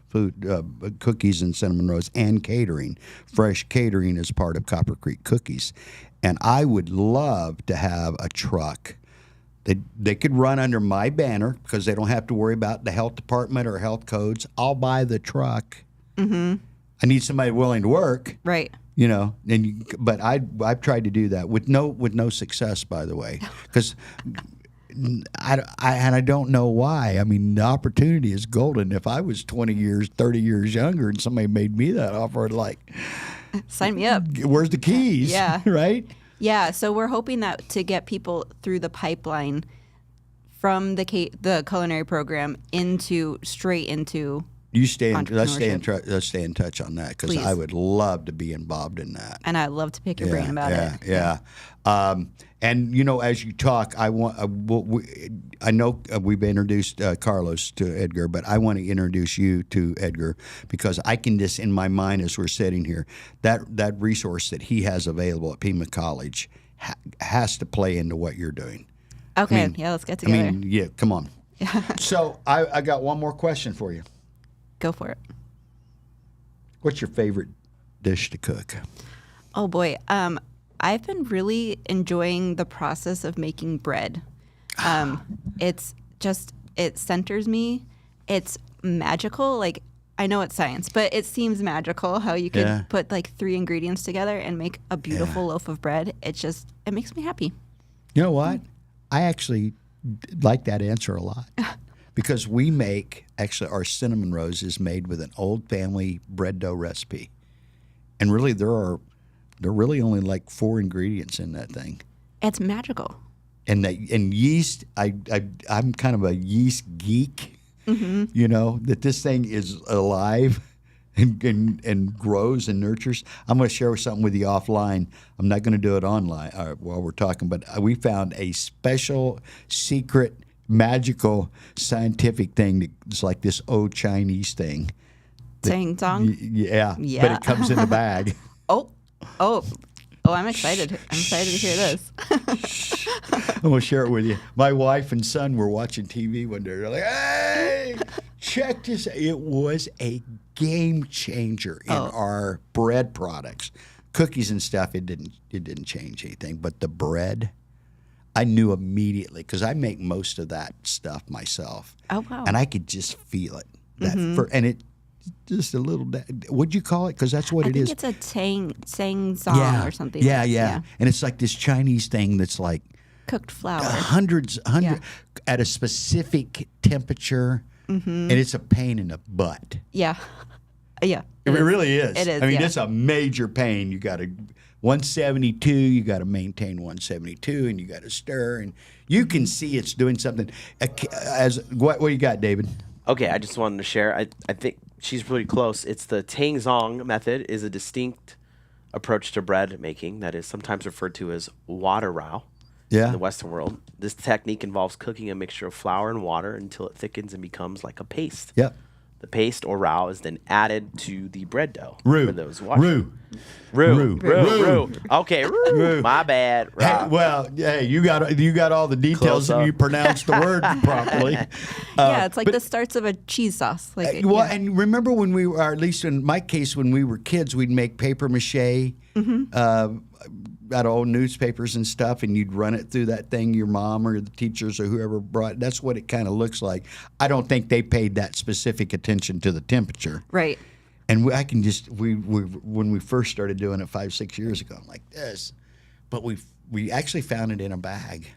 food, cookies and cinnamon rolls and catering. Fresh catering is part of Copper Creek Cookies. And I would love to have a truck. They could run under my banner because they don't have to worry about the health department or health codes. I'll buy the truck. I need somebody willing to work. Right. You know, but I've tried to do that with no success, by the way, because I don't know why. I mean, the opportunity is golden. If I was 20 years, 30 years younger, and somebody made me that offer, I'd like, sign me up. Where's the keys? Yeah. Right. Yeah, so we're hoping that to get people through the pipeline from the culinary program straight into let's stay in touch on that, because Please. I would love to be involved in that. And I'd love to pick your brain about it. Yeah. And you know, as you talk, I know we've introduced Carlos to Edgar, but I want to introduce you to Edgar, because I can just, in my mind as we're sitting here, that resource that he has available at Pima College has to play into what you're doing. Okay, let's get together. Come on. So I got one more question for you. Go for it. What's your favorite dish to cook? Oh boy, I've been really enjoying the process of making bread. It centers me. It's magical. Like, I know it's science, but it seems magical how you could put like 3 ingredients together and make a beautiful loaf of bread. It makes me happy. You know what? I actually like that answer a lot. Because we make, actually, our cinnamon rolls is made with an old family bread dough recipe. And really, there are really only like 4 ingredients in that thing. It's magical. And yeast, I'm kind of a yeast geek, you know, that this thing is alive and grows and nurtures. I'm going to share something with you offline. I'm not going to do it online while we're talking, but we found a special, secret, magical, scientific thing that's like this old Chinese thing. Ting tong? Yeah. But it comes in the bag. Oh, I'm excited. I'm excited to hear this. I'm going to share it with you. My wife and son were watching TV one day. They're like, hey, check this. It was a game changer in our bread products. Cookies and stuff, it didn't change anything. But the bread, I knew immediately, because I make most of that stuff myself. Oh, wow. And I could just feel it. And it just a little, what'd you call it? Because that's what it is. I think it's a tang zong or something. Yeah. And it's like this Chinese thing that's like cooked flour. Hundreds at a specific temperature. And it's a pain in the butt. Yeah. Yeah. It really is. It is. I mean, it's a major pain. You got to 172, you got to maintain 172, and you got to stir, and you can see it's doing something. What do you got, David? Okay, I just wanted to share. I think she's pretty close. It's the Tang Zong method is a distinct approach to bread making that is sometimes referred to as water rao in the Western world. This technique involves cooking a mixture of flour and water until it thickens and becomes like a paste. Yep. The paste or rao is then added to the bread dough. Roux. For those watching. Roux. Okay, roux. My bad. Hey, well, hey, you got all the details and you pronounced the word properly. Yeah, it's like the starts of a cheese sauce. Like and remember when we were, or at least in my case, when we were kids, we'd make paper mache out of old newspapers and stuff, and you'd run it through that thing your mom or the teachers or whoever brought. That's what it kind of looks like. I don't think they paid that specific attention to the temperature. Right. And I can just when we first started doing it 5-6 years ago, I'm like this, but we actually found it in a bag.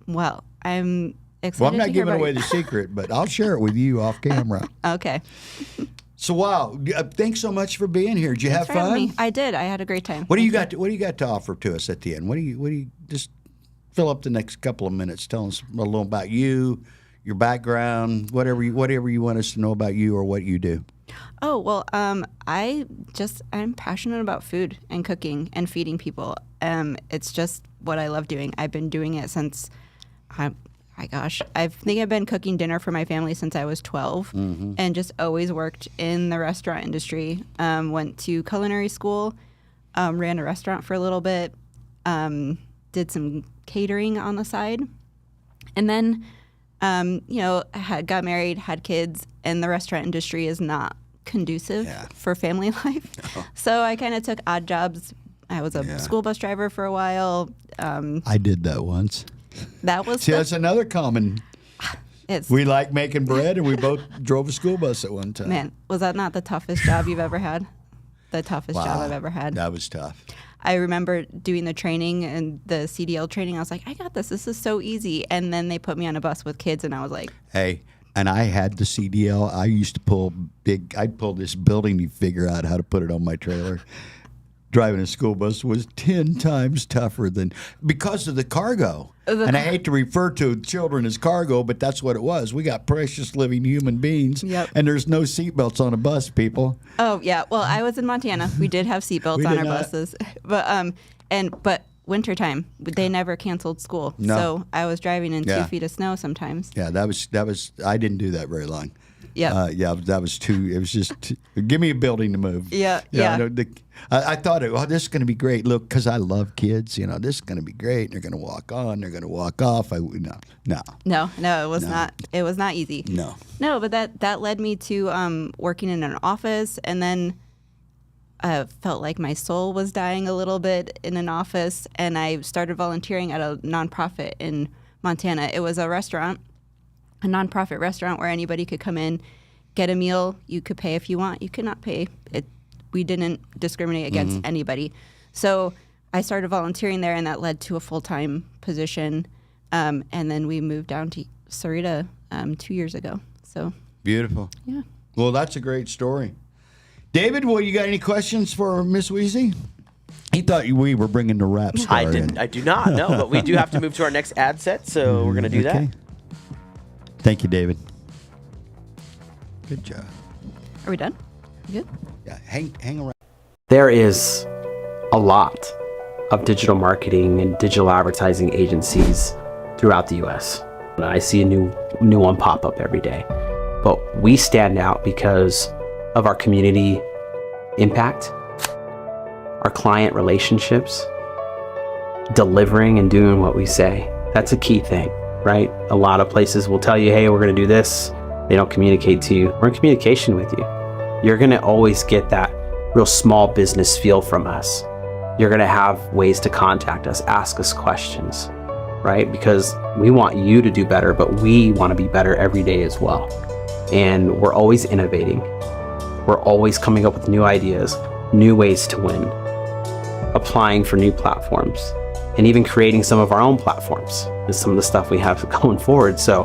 Well, I'm excited. Well, I'm not to hear giving about away the secret, but I'll share it with you off camera. Okay. So wow, thanks so much for being here. Did you have fun? Me. I did. I had a great time. What do you got? What do you got to offer to us at the end? What do you just fill up the next couple of minutes? Tell us a little about you, your background, whatever you want us to know about you or what you do. Oh, well, I'm passionate about food and cooking and feeding people. It's just what I love doing. I've been doing it since, I think I've been cooking dinner for my family since I was 12 and just always worked in the restaurant industry. Went to culinary school, ran a restaurant for a little bit, did some catering on the side, and then, got married, had kids, and the restaurant industry is not conducive for family life. No. So I kind of took odd jobs. I was a school bus driver for a while. I did that once. That was that's another common. We like making bread, and we both drove a school bus at one time. Man, was that not the toughest job you've ever had? The toughest job I've ever had. That was tough. I remember doing the training and the CDL training. I was like, I got this. This is so easy. And then they put me on a bus with kids, and I was like, hey. And I had the CDL. I used to I'd pull this building to figure out how to put it on my trailer. Driving a school bus was 10 times tougher because of the cargo. And I hate to refer to children as cargo, but that's what it was. We got precious living human beings, and there's no seatbelts on a bus, people. Oh, yeah. Well, I was in Montana. We did have seatbelts on our buses. But wintertime, they never canceled school. No. So I was driving in 2 feet of snow sometimes. Yeah, that was. I didn't do that very long. Yeah. That was too. It was just. Give me a building to move. Yeah. I thought, this is going to be great. Look, because I love kids. This is going to be great. They're going to walk on. They're going to walk off. No. No, it was not. It was not easy. No. No, but that led me to working in an office, and then felt like my soul was dying a little bit in an office, and I started volunteering at a nonprofit in Montana. It was a restaurant. A nonprofit restaurant where anybody could come in, get a meal. You could pay if you want. You could not pay. We didn't discriminate against anybody. So I started volunteering there, and that led to a full-time position. And then we moved down to Sarita 2 years ago. So beautiful. Yeah. Well, that's a great story. David, you got any questions for Miss Weezy? He thought we were bringing the rap star in. I do not, no, but we do have to move to our next ad set, so we're going to do that. Thank you, David. Good job. Are we done? Good? Yeah, hang around. There is a lot of digital marketing and digital advertising agencies throughout the U.S. I see a new one pop up every day. But we stand out because of our community impact, our client relationships, delivering and doing what we say. That's a key thing. Right? A lot of places will tell you, hey, we're going to do this. They don't communicate to you. We're in communication with you. You're going to always get that real small business feel from us. You're going to have ways to contact us, ask us questions, right? Because we want you to do better, but we want to be better every day as well. And we're always innovating. We're always coming up with new ideas, new ways to win, applying for new platforms, and even creating some of our own platforms is some of the stuff we have going forward. So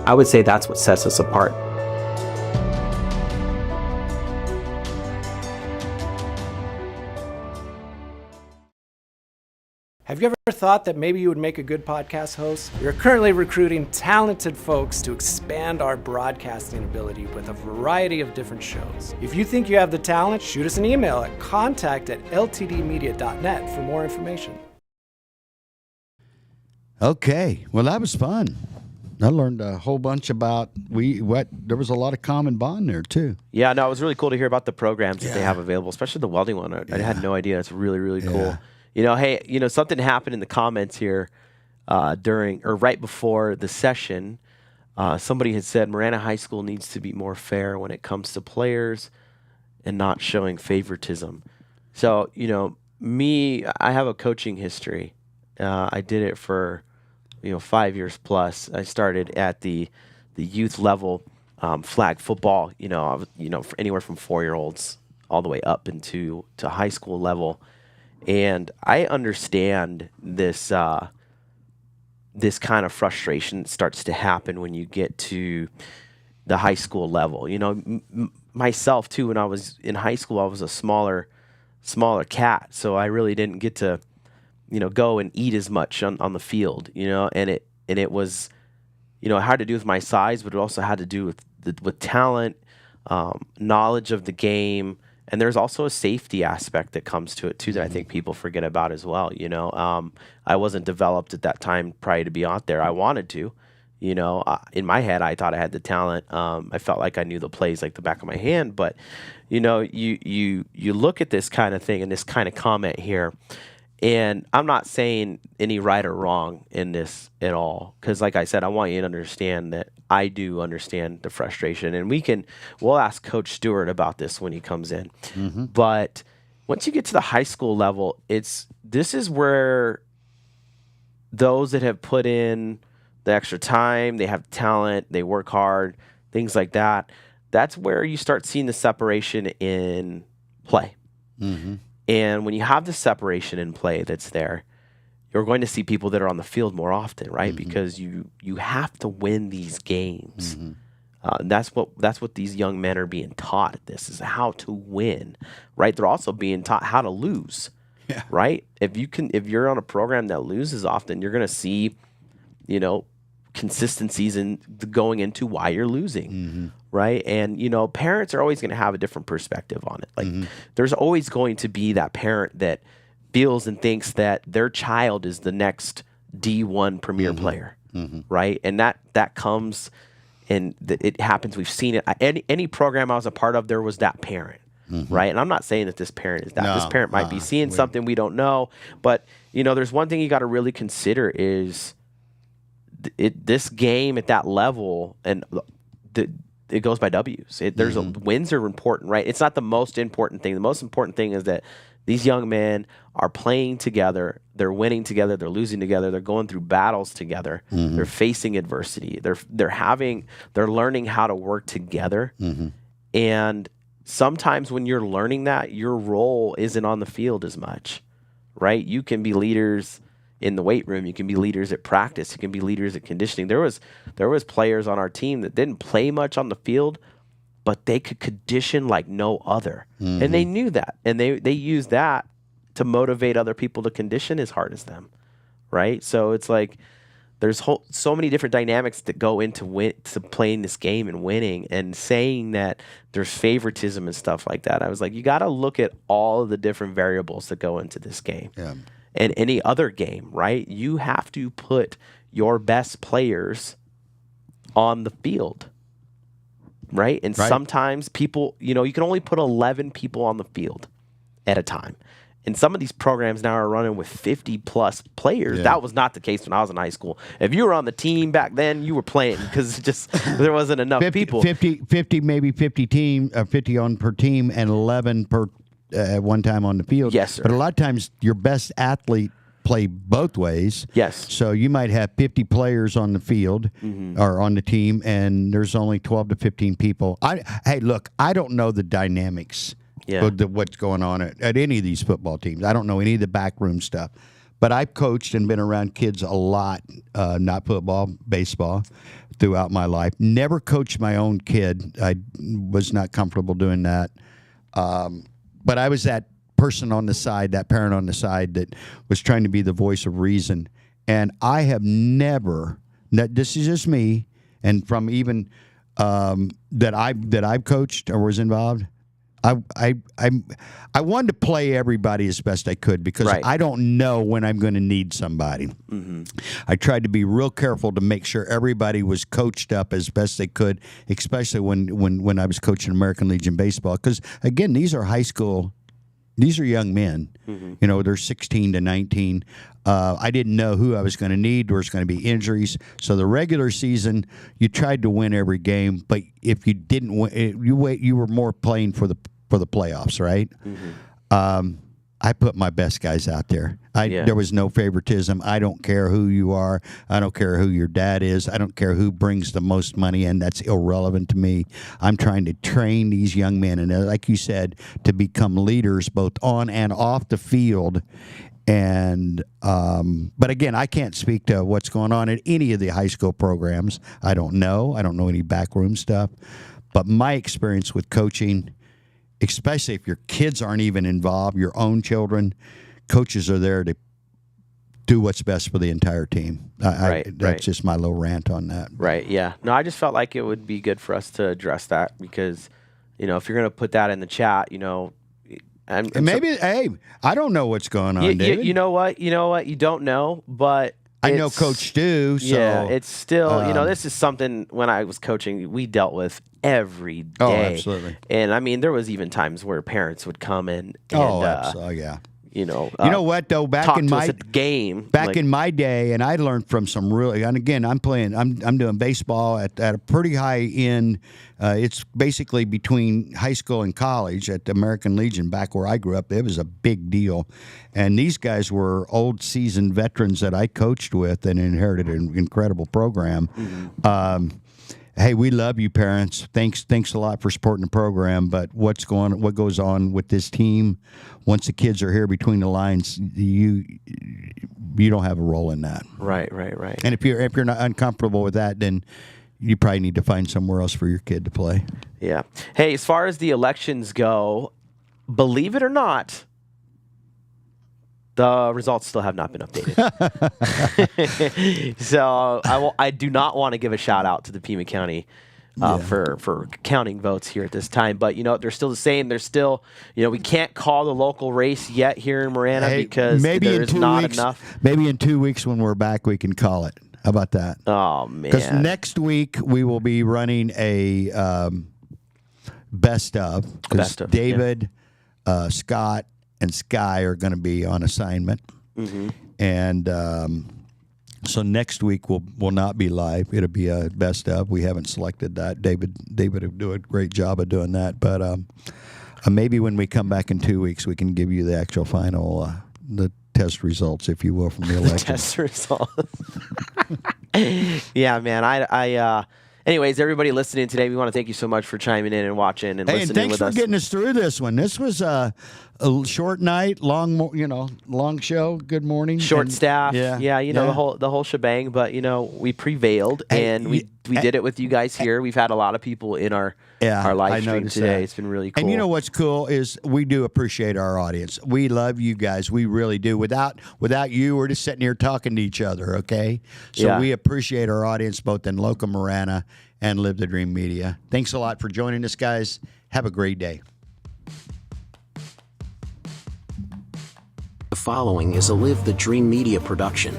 I would say that's what sets us apart. Have you ever thought that maybe you would make a good podcast host? We are currently recruiting talented folks to expand our broadcasting ability with a variety of different shows. If you think you have the talent, shoot us an email at contact@ltdmedia.net for more information. Okay, well, that was fun. I learned a whole bunch about there was a lot of common bond there too. Yeah, no, it was really cool to hear about the programs that they have available, especially the welding one. I had no idea. It's really, really cool. Hey, something happened in the comments here during or right before the session. Somebody had said Marana High School needs to be more fair when it comes to players and not showing favoritism. So, I have a coaching history. I did it for 5 years plus. I started at the youth level, flag football. For anywhere from 4-year-olds all the way up into high school level, and I understand this this kind of frustration starts to happen when you get to the high school level. Myself too. When I was in high school, I was a smaller cat, so I really didn't get to go and eat as much on the field, and it was, it had to do with my size, but it also had to do with talent, knowledge of the game, and there's also a safety aspect that comes to it too that I think people forget about as well. I wasn't developed at that time prior to be out there. I wanted to, in my head, I thought I had the talent. I felt like I knew the plays like the back of my hand, but you look at this kind of thing and this kind of comment here. And I'm not saying any right or wrong in this at all, because like I said, I want you to understand that I do understand the frustration, and we'll ask Coach Stewart about this when he comes in. Mm-hmm. But once you get to the high school level, this is where those that have put in the extra time, they have talent, they work hard, things like that. That's where you start seeing the separation in play. Mm-hmm. And when you have the separation in play that's there, you're going to see people that are on the field more often, right? Mm-hmm. Because you have to win these games. Mm-hmm. That's what these young men are being taught at this, is how to win, right? They're also being taught how to lose, right? If you're on a program that loses often, you're going to see, consistencies in going into why you're losing. Mm-hmm. Right. And, parents are always going to have a different perspective on it. Like there's always going to be that parent that feels and thinks that their child is the next D1 premier player. Mm-hmm. Right. And that comes and it happens. We've seen it. Any program I was a part of, there was that parent. Mm-hmm. Right. And I'm not saying that this parent is that. No, this parent might be seeing something we don't know. But, there's one thing you got to really consider is this game at that level, and it goes by W's. Wins are important, right? It's not the most important thing. The most important thing is that these young men are playing together. They're winning together. They're losing together. They're going through battles together. Mm-hmm. They're facing adversity. They're learning how to work together. Mm-hmm. And sometimes when you're learning that, your role isn't on the field as much, right? You can be leaders in the weight room. You can be leaders at practice. You can be leaders at conditioning. There was players on our team that didn't play much on the field, but they could condition like no other. Mm-hmm. And they knew that. And they used that to motivate other people to condition as hard as them, right? So it's like there's so many different dynamics that go into playing this game and winning, and saying that there's favoritism and stuff like that. I was like, you got to look at all of the different variables that go into this game. Yeah. And any other game, right? You have to put your best players on the field, right? And sometimes people, you can only put 11 people on the field at a time. And some of these programs now are running with 50-plus players. Yeah. That was not the case when I was in high school. If you were on the team back then, you were playing because there wasn't enough people. 50, maybe 50 on per team, and 11 per at one time on the field. Yes, sir. But a lot of times your best athlete play both ways. Yes. So you might have 50 players on the field or on the team, and there's only 12 to 15 people. Hey, look, I don't know the dynamics of what's going on at any of these football teams. I don't know any of the backroom stuff. But I've coached and been around kids a lot, not football, baseball, throughout my life. Never coached my own kid. I was not comfortable doing that. But I was that person on the side, that parent on the side that was trying to be the voice of reason. And I have never, this is just me, and from even that I've coached or was involved, I wanted to play everybody as best I could because I don't know when I'm going to need somebody. Mm-hmm. I tried to be real careful to make sure everybody was coached up as best they could, especially when I was coaching American Legion baseball. Because again, these are high school. These are young men. Mm-hmm. You know, they're 16 to 19. I didn't know who I was going to need. There was going to be injuries. So the regular season, you tried to win every game, but if you didn't win, you were more playing for the playoffs, right? Mm-hmm. I put my best guys out there. There was no favoritism. I don't care who you are. I don't care who your dad is. I don't care who brings the most money in. That's irrelevant to me. I'm trying to train these young men, and like you said, to become leaders both on and off the field. And but again, I can't speak to what's going on at any of the high school programs. I don't know any backroom stuff. But my experience with coaching, especially if your kids aren't even involved, your own children, coaches are there to do what's best for the entire team. That's just my little rant on that. Right, yeah. No, I just felt like it would be good for us to address that because, you know, if you're going to put that in the chat, you know, and maybe, hey, I don't know what's going on, David. You know what? You don't know, but I know Coach Stu. So, yeah, it's still, you know, this is something when I was coaching, we dealt with every day. Oh, absolutely. And I mean, there was even times where parents would come in and, yeah. You know what though? Back in my game, in my day, and I learned from some really. And again, I'm doing baseball at a pretty high end. It's basically between high school and college at the American Legion. Back where I grew up, it was a big deal. And these guys were old seasoned veterans that I coached with and inherited an incredible program. Mm-hmm. Hey, we love you, parents. Thanks a lot for supporting the program. But what goes on with this team? Once the kids are here between the lines, you don't have a role in that. Right. And if you're not uncomfortable with that, then you probably need to find somewhere else for your kid to play. Yeah. Hey, as far as the elections go, believe it or not, the results still have not been updated. So I do not want to give a shout out to the Pima County for counting votes here at this time. But, you know, they're still the same. They're still, you know, we can't call the local race yet here in Marana because there's not enough. Maybe in 2 weeks when we're back, we can call it. How about that? Oh, man. Because next week we will be running a best of. David, Scott, and Sky are going to be on assignment. Mm-hmm. And so next week will not be live. It'll be a best of. We haven't selected that. David will do a great job of doing that. But maybe when we come back in 2 weeks, we can give you the actual final, the test results, if you will, from the election. Test results. Yeah, man. Anyways, everybody listening today, we want to thank you so much for chiming in and watching and listening with us. And thanks for getting us through this one. This was a short night, long show. Good morning. Short staff. Yeah, the whole shebang. But, you know, we prevailed, and we did it with you guys here. We've had a lot of people in our live stream today. It's been really cool. And you know what's cool is we do appreciate our audience. We love you guys. We really do. Without you, we're just sitting here talking to each other, okay? So we appreciate our audience both in Local Marana and Live the Dream Media. Thanks a lot for joining us, guys. Have a great day. The following is a Live the Dream Media production.